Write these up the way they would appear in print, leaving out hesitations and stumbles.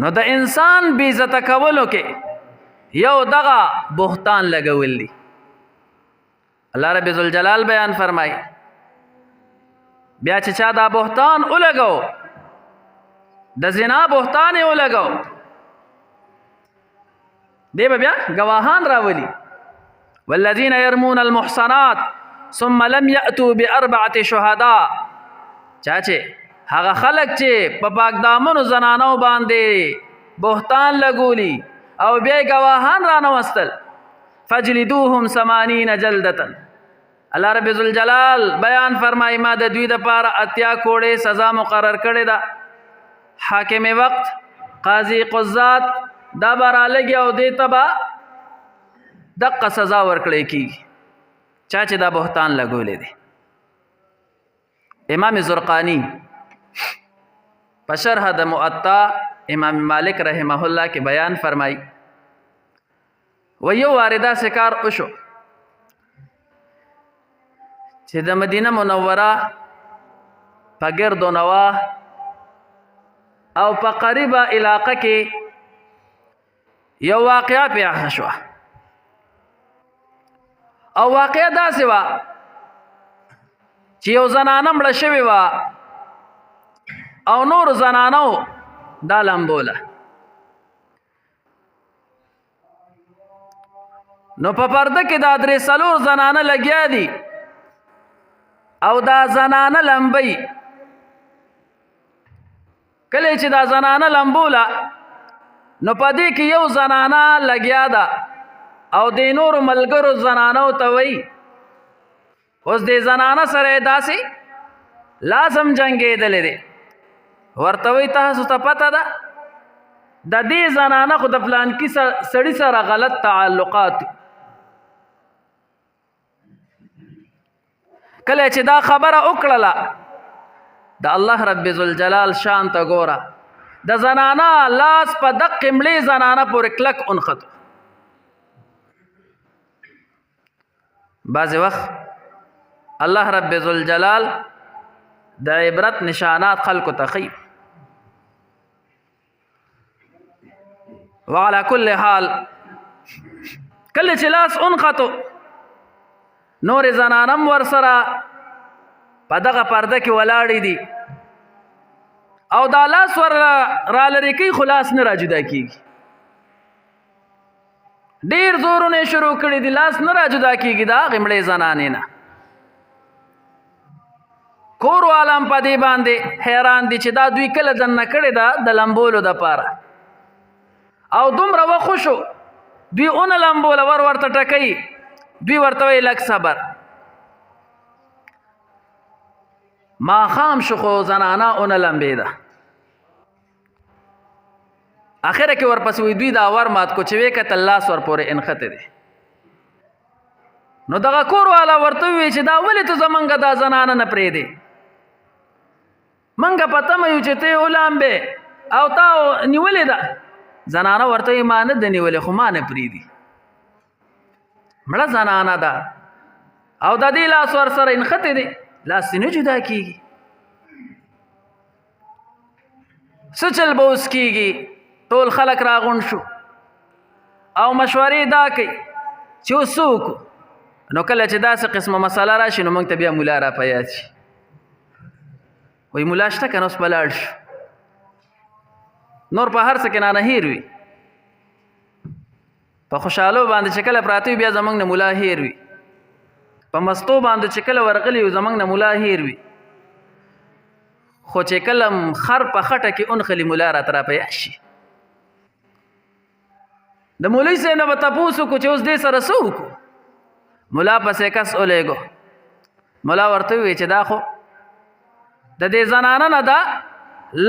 نو د انسان بې عزته کولو کې یو دغه بهتان لګول دي. الله رب ذوالجلال بیان فرمای بیا چې چا دا بهتان ولګو د زنا بهتان یې ولګو دی به بیا ګواهان راولي. والذین یرمون المحصنات ثم لم یأتوا بأربعة شهداء. چا چې هغه خلق چې په پاک دامنو زنانو باندې بهتان لګولی او بیا ګواهان رانوستل فجلدوهم 80 جلدة. الله رب ذوالجلال بیان فرمایي ما د دوی دپاره 80 کوړې سزا مقرر کړې ده. حاکم وقت قاضي قضات دا به رالګي او دې ته به دقه سزا ورکړی کېږي چا چې دا بهتان لګولی دی. امام زرقانی په شرح د موطا امام مالک رحمه الله کې بیان فرمایي و یو وارده سکار وشو چې د مدینه منوره په ګرد و نواح او په قریبه علاقه کې یو واقعه پیښه شوه او واقعه داسې وه چې یو زنانه مړه شوې وه او نور زنانو دا لمبوله. نو په پرده کې دا 3 زنانه لګیا دي او دا زنانه لمبی. کله چې دا زنانه لمبوله نو په دې کې یو زنانه لګیا ده او د نورو ملګرو زنانو ته وایي اوس دې زنانه سره داسې لازم جنګېدلی دی ورته وایي تاسو ته پته ده د دې زنانه خو د پلانکي سړي سره غلط تعلقات. کله چې دا خبره وکړله د الله رب ذوالجلال شان ته ګوره د زنانه لاس په دقې مړې زنانه پورې کلک انختو. بعضې وخت الله رب ذوالجلال د عبرت نشانات خلکو ته ښیي. وعلى كل حال کله چې لاس انختو نور زنانم ورسره په دغه پرده کې ولاړې دي او دا لاس ور رالرې کوي خو لاس نه راجدا کېږي. ډېر زورونه شروع کړي دي لاس نه راجدا کېږي د هغې مړې زنانې نه. کور والم په دې باندې حیران دي چې دا دوی کله دننه کړې ده د لمبولو دپاره او دومره وخوشو دوی اونه لمبوله ورته ټکوي دوی ورته وایي لږ صبر. ماښام شو خو زنانه اونه لمبېده اخره کې ورپسې وایي دوی دا ور مات کو چې ویې کتل لاس ورپورې انښتی دی. نو دغه کور والا ورته ووایي چې دا ولې ته زمونږ دا زنانه نه پرېږدې مونږ په تمه یو چې ته یې ولامبې او تا نیولې ده. زنانه ورته وایي ما نه ده نیولې خو ما نه پرېږدي مړه زنانه ده او د دې لاس ورسره انښتی دی لاس یې نه جدا کېږي. څه چل به اوس کېږي ټول خلک راغونډ شو او مشورې دا کوي چې اوس څه وکړو. نو کله چې داسې قسمه مسله راشي نو موږ ته بیا ملا را په یاد شي وایي ملا شته که نه اوس به لاړ شو. نور په هر څه کې نانه هیر وي په خوشحالو باندې چې کله پراته وي بیا زموږ نه ملا هیر وي په مستو باندې چې کله ورغلي وي زموږ نه ملا هیر وي خو چې کله خر په خټه کې انخلي ملا راته را په یاد شي. د مولوي صاحب نه به تپوس وکړو چې اوس دې سره څه وکړو. ملا پسې کس الیږو ملا ورته ووایي چې دا خو د دې زنانه نه ده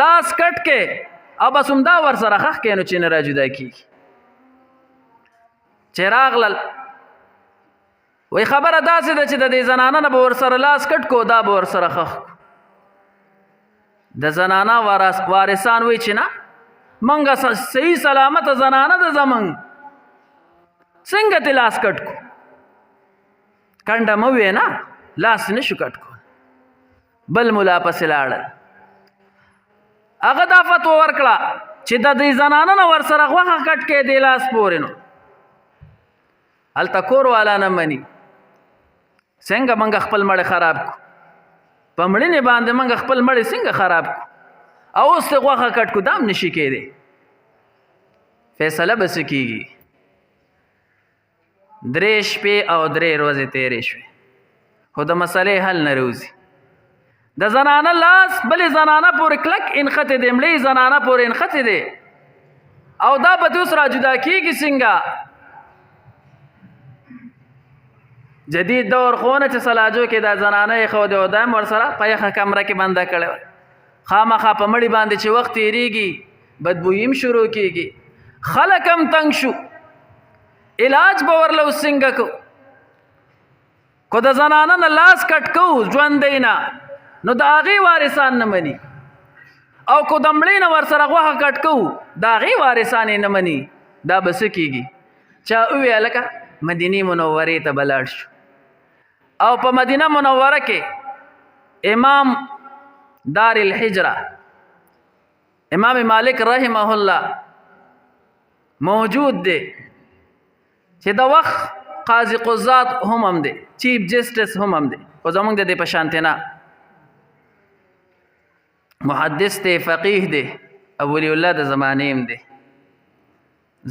لاس کټ کې او بس همدا ورسره خښ کې نو چې نه را جدا کېږي. چې راغلل وایي خبره داسې ده چې د دې زنانه نه به ورسره لاس کټ کو دا به ورسره خښ کو. د زنانه وارثان وایي چې نه منګه صحیح سلامته زنانه ده زمونږ څنګه ته لاس کټ کو کنډه مه وې نه لاس نه شو کټ کو. بل ملا پسې لاړل هغه دا فتوا ورکړه چې د دې زنانه نه ورسره غوښه کټ کې دی لاس پورې نو هلته کور والا نه مني څنګه موږ خپل مړی خراب کړو په مړینې باندې موږ خپل مړی څنګه خراب کړو او اوس ته غوښه کټ کړو دا هم نشي کېدی فیصله به څه کېږي 3 شپې او 3 ورځې تېرې شوې خو د مسئلې حل نه روزي د زنانه لاس بلې زنانه پورې کلک انخطې دی مړې زنانه پورې انخطې دی او دا به دې اوس را جدا کېږي څنګه جدید دور خونه چې سلاجو کې دا زنانه یې ښودې او دا هم ورسره په یخه کمره کې بنده کړې وه خامخا په مړي باندې چې وخت تېرېږي بدبویي هم شروع کېږي خلک هم تنګ شو علاج به ورله اوس څنګه کو کو د زنانه نه لاس کټ کوو ژوندی نه نو د هغې وارثان نه مني او کو د مړې نه ورسره غوښه کټ کوو د هغې وارثان یې نه مني دا به څه کېږي چا وویل لکه مدینې منورې ته به لاړ شو او په مدینه منوره کې امام دار الحجره امام مالک رحمه الله موجود دی چې د وخت قاضي قضات هم دی چیف جسټس هم دی خو زمونږ د دې په شانتې نه محدث دی فقیه دی او ولی الله د زمانې هم دی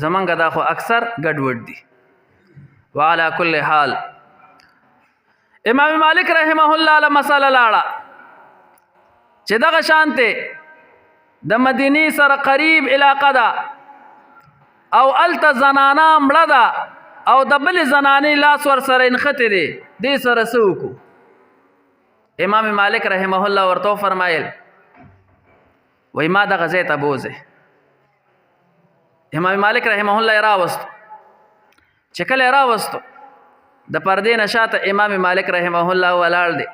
زمونږ دا خو اکثر ګډوډ دي وعلى كل حال امام مالک رحمه الله له مسله لاړه چې دغه شانته د مدینې سره قریب علاقه ده او الته زنانه مړه ده او د بلې زنانې لاس ورسره انخطې دی دې سره څه وکړو امام مالک رحمه الله ورته وفرمایل وایي ما دغه ځای ته بوځئ امام مالک رحمه الله یې راوستو چې کله یې راوستو د پردې نه شاته امام مالک رحمه الله ولاړ دی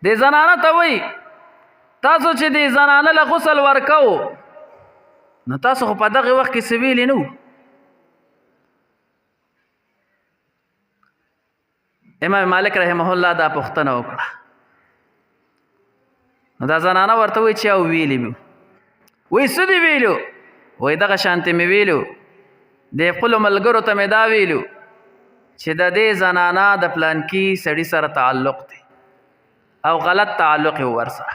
دې زنانه ته وایي تاسو چې دې زنانه له غسل ورکوو نو تاسو خو په دغه وخت کې څه ویلي نه وو امام مالک رحمه الله دا پوښتنه وکړه نو دا زنانه ورته وایي چې او ویلي مې وایي څه دې ویلو وایي دغه شانتې مې ویلو د خپلو ملګرو ته مې دا ویلو چې د دې زنانه د پلانکي سړي سره تعلق دی او غلط تعلق یې ورسره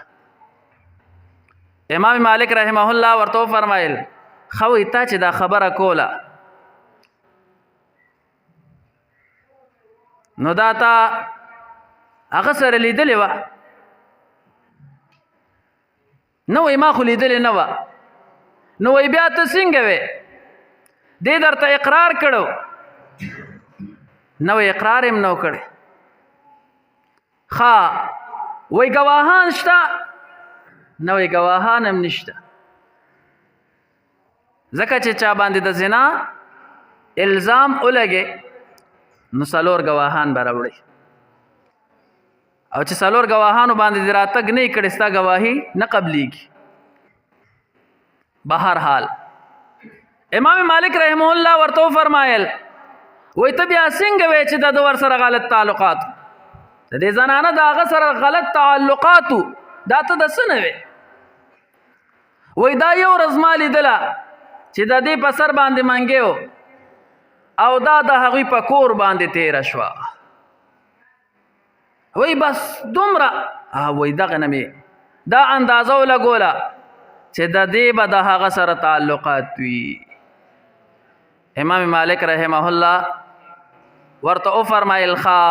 امام مالک رحمه الله ورته وفرمایل ښه وایي تا چې دا خبره کوله نو دا تا هغه سره لیدلې وه نه وایي ما خو لیدلې نه وه نو وایي بیا ته څنګه وې دې درته اقرار کړو نو اقرار هم نو کړی ښه وایي ګواهان شته نو ګواهان هم نشته ځکه چې چا باندې د زنا الزام ولګې نو 4 ګواهان به راوړي او چې 4 ګواهانو باندې دې راتګ نه کړی ستا ګواهي نه قبلیږي بهرحال امام مالک رحمه الله ورته فرمایل وای ته بیا څنګه وای چې د ورسره غلط تعلقات د دې زنانه د هغه سره غلط تعلقات دا ته د څه نه وي وای دا یو ورځ ما لیدله چې د دې په سر باندې منګیو او دا د هغوی په کور باندې تېره شوه وای بس دومره وای دغه نه مې دا اندازه ولګوله چې د دې به د هغه سره تعلقات وي امام مالک رحمه الله ورته وفرمایل ښه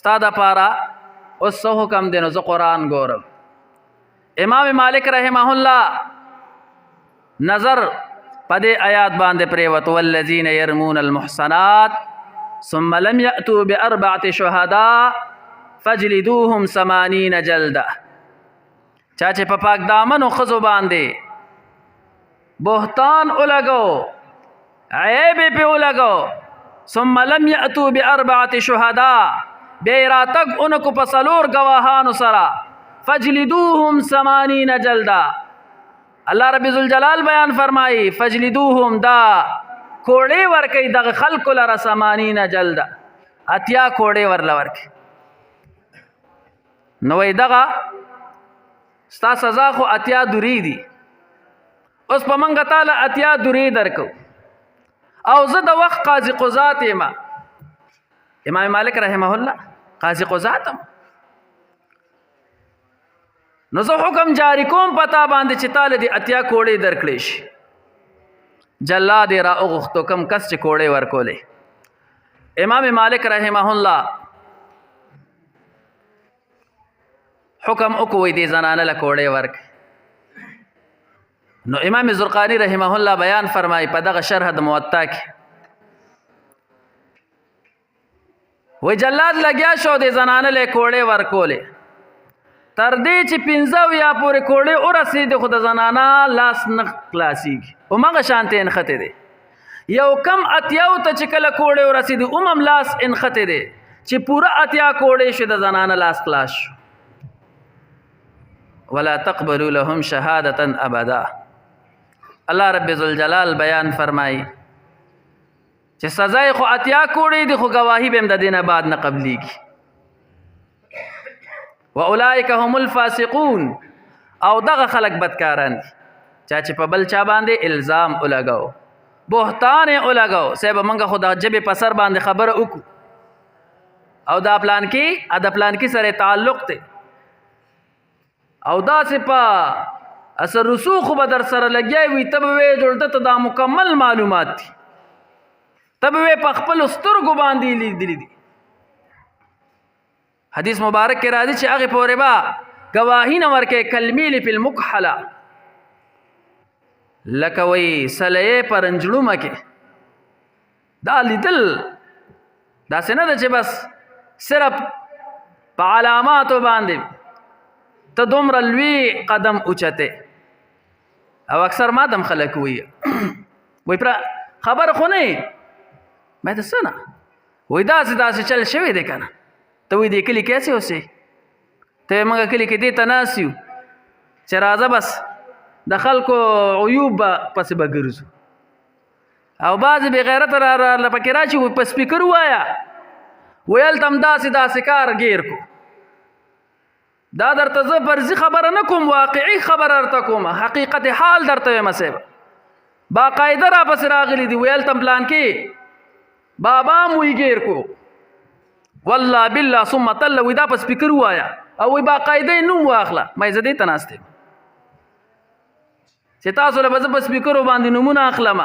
ستا دپاره اوس څه حکم دی نو زه قرآن ګورم امام مالک رحمه الله نظر په دې آیات باندې پرېوت والذین یرمون المحصنات ثم لم یأتوا ب4 شهداء فاجلدوهم 80 جلده چا چې په پاک دامنو ښځو باندې بهتان ولګو عیب پې ولګو ثم لم یأتوا ب4 شهداء بیا یې راتګ اونکو په 4 ګواهانو سره فاجلدوهم 80 جلده الله رب ذوالجلال بیان فرمایي فاجلدوهم دا کوړې ورکوي دغه خلکو لره 80 جلده 80 کوړې ورله ورکوي نو وایي دغه ستا سزا خو اتیا دوری دي. اوس په منګه تعالی اتیا دوری درکو او زه د وخت قاضي قضات یم. امام مالک رحمه الله قاضي قضات هم. نو زه حکم جاری کوم پتا باندې چې تعالی دی اتیا کوړې درکړې شي. جلاد را اوغختو کم کس چې کوړې ورکولې. امام مالک رحمه الله حکم وکوي دي زنانه له کوړې ورک. نو امام زرقانی رحمه الله بیان فرمای په دغه شرح د موطا کې وای جلاد لګیا شو د زنانه له کوړې ورکولې تر دې چې 15 یا پورې کوړې ورسېد خو د زنانه لاس نه خلاصيږي او مغه شانته انخته دي. یو کم اتیاو ته چې کله کوړې ورسېد لاس انخته دي چې پورا اتیا کوړې شو د زنانه لاس خلاص شو. ولا تقبلوا لهم شهادة ابدا. الله رب ذوالجلال بیان فرمای چې سزا خو اتیا کوړې دي خو گواهی به د دینه بعد نه قبليږي. واولئک هم الفاسقون. او دغه خلق بدکاران دي چې په بل چا باندې الزام ولګاو بهتان ولګاو. سبب منګه خدا جبه په سر باندې خبره وکړو او دا پلان کې سره تعلق ته او دا سپا اثر رسوخ به در سره لګیای وي تب وې جوړته ته دا مکمل معلومات دي. تب وې په خپل سترګو باندې لیدلې دي. حدیث مبارک کې راځي چې هغه پورې با گواهی نه ورکه کلمیل فی المکحله لکه وی سلیه پرنجړو مکه دا لیدل دا څنګه ده چې بس صرف په علاماتو باندې ته دومره لوی قدم اوچته. او اکثر ما دم خلک وي وای پر خبر خو نه مې د سنه وای داسې چل شوی دی کنه ته وې دې کلی کیسه اوسې ته موږ کلی کې دې تناسیو چې راځه بس د خلکو عیوب پس بګرځو او بعض بے غیرت را لپاره راشي په سپیکر وایا ویل تم داسې کار غیر کو دا درته زه فرضي خبره نه کوم واقعي خبره درته کوم حقیقت حال درته وایم سبب باقاعده را پس راغلی دی ویل تم پلان کې بابا موي غیر کو والله بالله ثم تل وې دا په سپیکر وایا او وې باقاعده نوم واخله مې زدي تناسته چې تاسو له په سپیکر باندې نمونه اخلم